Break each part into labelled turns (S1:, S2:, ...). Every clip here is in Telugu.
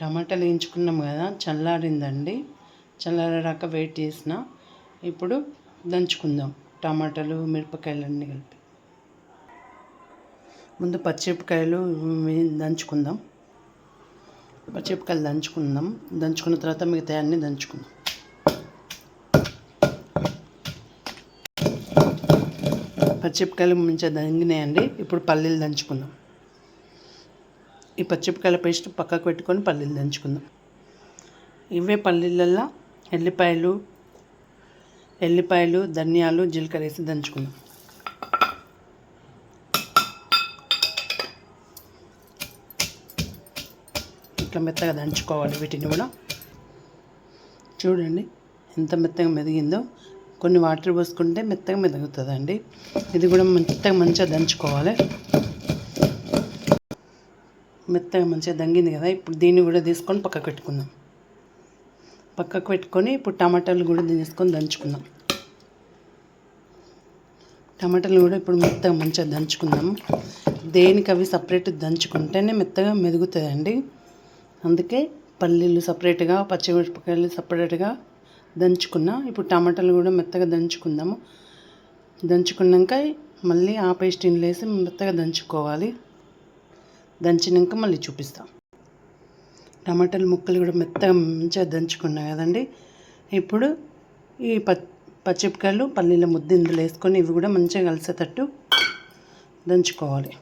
S1: టమాటాలు వేయించుకున్నాం కదా, చల్లారిందండి. చల్లారాక వెయిట్ చేసిన. ఇప్పుడు దంచుకుందాం టమాటాలు మిరపకాయలన్నీ కలిపి. ముందు పచ్చిమిరపకాయలు దంచుకుందాం. పచ్చిమిరపకాయలు దంచుకున్న తర్వాత మిగతా అన్నీ దంచుకుందాం. పచ్చిమిరపకాయలు మంచిగా దంగినాయండి. ఇప్పుడు పల్లీలు దంచుకుందాం. ఈ పచ్చిమిరపకాయల పేస్ట్ పక్కకు పెట్టుకొని పల్లీలు దంచుకుందాం. ఇవే పల్లీలల్లో ఎల్లిపాయలు ధనియాలు జీలకర్ర వేసి దంచుకుందాం. ఇట్లా మెత్తగా దంచుకోవాలి. వీటిని కూడా చూడండి ఎంత మెత్తగా మెదిగిందో. కొన్ని వాటర్ పోసుకుంటే మెత్తగా మెదుగుతుందండి. ఇది కూడా మంచిగా దంచుకోవాలి. మెత్తగా మంచిగా దంగింది కదా. ఇప్పుడు దీన్ని కూడా తీసుకొని పక్కకు పెట్టుకుందాం. పక్కకు పెట్టుకొని ఇప్పుడు టమాటాలు కూడా తీసుకొని దంచుకుందాం. టమాటాలు కూడా ఇప్పుడు మెత్తగా మంచిగా దంచుకుందాం. దేనికి అవి సపరేట్ దంచుకుంటేనే మెత్తగా మెదుగుతాయండి. అందుకే పల్లీలు సపరేట్గా, పచ్చిమిరపకాయలు సపరేట్గా దంచుకున్నా. ఇప్పుడు టమాటాలు కూడా మెత్తగా దంచుకుందాము. దంచుకున్నాక మళ్ళీ ఆ పేస్ట్ ఇందులో వేసి మెత్తగా దంచుకోవాలి. దంచినాక మళ్ళీ చూపిస్తాం. టమాటాలు ముక్కలు కూడా మెత్తగా మంచిగా దంచుకున్నాయి కదండి. ఇప్పుడు ఈ పచ్చిమిరపకాయలు పల్లీల ముద్ద ఇందులో వేసుకొని ఇవి కూడా మంచిగా కలిసేటట్టు దంచుకోవాలి.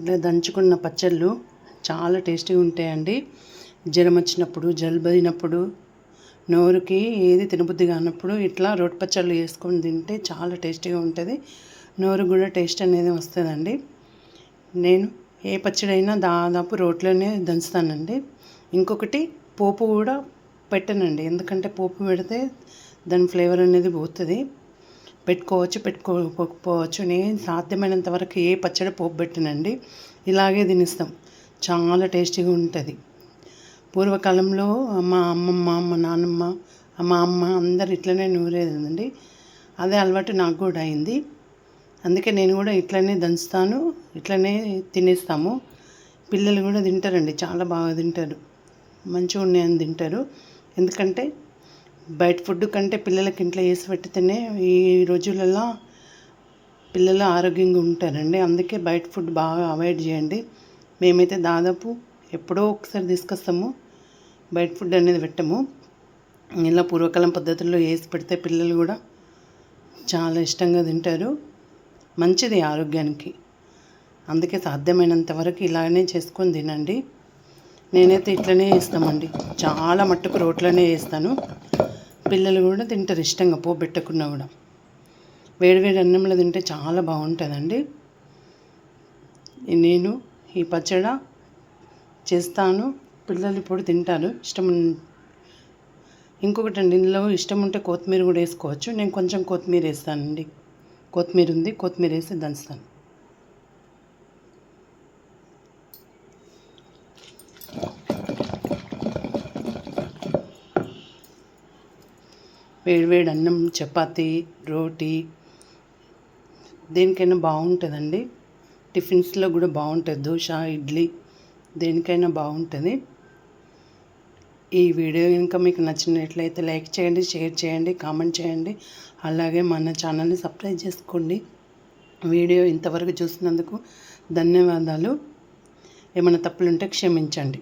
S1: ఇలా దంచుకున్న పచ్చళ్ళు చాలా టేస్టీగా ఉంటాయండి. జ్వరం వచ్చినప్పుడు, జలుబు అయినప్పుడు, నోరుకి ఏది తినబుద్ధి కానప్పుడు ఇట్లా రోటి పచ్చళ్ళు వేసుకొని తింటే చాలా టేస్టీగా ఉంటుంది. నోరు కూడా టేస్ట్ అనేది వస్తుందండి. నేను ఏ పచ్చడైనా దాదాపు రోట్లోనే దంచుతానండి. ఇంకొకటి పోపు కూడా పెట్టనండి. ఎందుకంటే పోపు పెడితే దాని ఫ్లేవర్ అనేది పోతుంది. పెట్టుకోకపోవచ్చు. నేను సాధ్యమైనంత వరకు ఏ పచ్చడి పోపు పెట్టనండి. ఇలాగే తినిస్తాం. చాలా టేస్టీగా ఉంటుంది. పూర్వకాలంలో మా అమ్మమ్మ, మా నాన్నమ్మ, మా అమ్మ అందరు ఇట్లనే నూరేదండి. అదే అలవాటు నాకు కూడా అయింది. అందుకే నేను కూడా ఇట్లనే దంచుతాను, ఇట్లనే తినేస్తాము. పిల్లలు కూడా తింటారండి, చాలా బాగా తింటారు. మంచిగా ఉన్నాయని తింటారు. ఎందుకంటే బయట ఫుడ్ కంటే పిల్లలకి ఇంట్లో వేసి పెట్టితేనే ఈ రోజులలో పిల్లలు ఆరోగ్యంగా ఉంటారండి. అందుకే బయట ఫుడ్ బాగా అవాయిడ్ చేయండి. మేమైతే దాదాపు ఎప్పుడో ఒకసారి తీసుకొస్తాము. బయట ఫుడ్ అనేది పెట్టము. ఇలా పూర్వకాలం పద్ధతుల్లో వేసి పెడితే పిల్లలు కూడా చాలా ఇష్టంగా తింటారు. మంచిది ఆరోగ్యానికి. అందుకే సాధ్యమైనంత వరకు ఇలానే చేసుకొని తినండి. నేనైతే ఇట్లనే వేస్తామండి. చాలా మట్టుకు రోట్లోనే వేస్తాను. పిల్లలు కూడా తింటారు ఇష్టంగా, పోబెట్టకున్నా కూడా. వేడివేడి అన్నంలో తింటే చాలా బాగుంటుందండి. నేను ఈ పచ్చడి చేస్తాను. పిల్లలు ఇప్పుడు తింటారు ఇష్టం. ఇంకొకటి అండి, ఇందులో ఇష్టం ఉంటే కొత్తిమీర కూడా వేసుకోవచ్చు. నేను కొంచెం కొత్తిమీర వేస్తానండి. కొత్తిమీర ఉంది, కొత్తిమీర వేసి దంచుతాను. వేడివేడి అన్నం, చపాతీ, రోటీ దేనికైనా బాగుంటుందండి. టిఫిన్స్లో కూడా బాగుంటుంది. దోశ, ఇడ్లీ దేనికైనా బాగుంటుంది. ఈ వీడియో కనుక మీకు నచ్చినట్లయితే లైక్ చేయండి, షేర్ చేయండి, కామెంట్ చేయండి. అలాగే మన ఛానల్ని సబ్స్క్రైబ్ చేసుకోండి. వీడియో ఇంతవరకు చూసినందుకు ధన్యవాదాలు. ఏమైనా తప్పులుంటే క్షమించండి.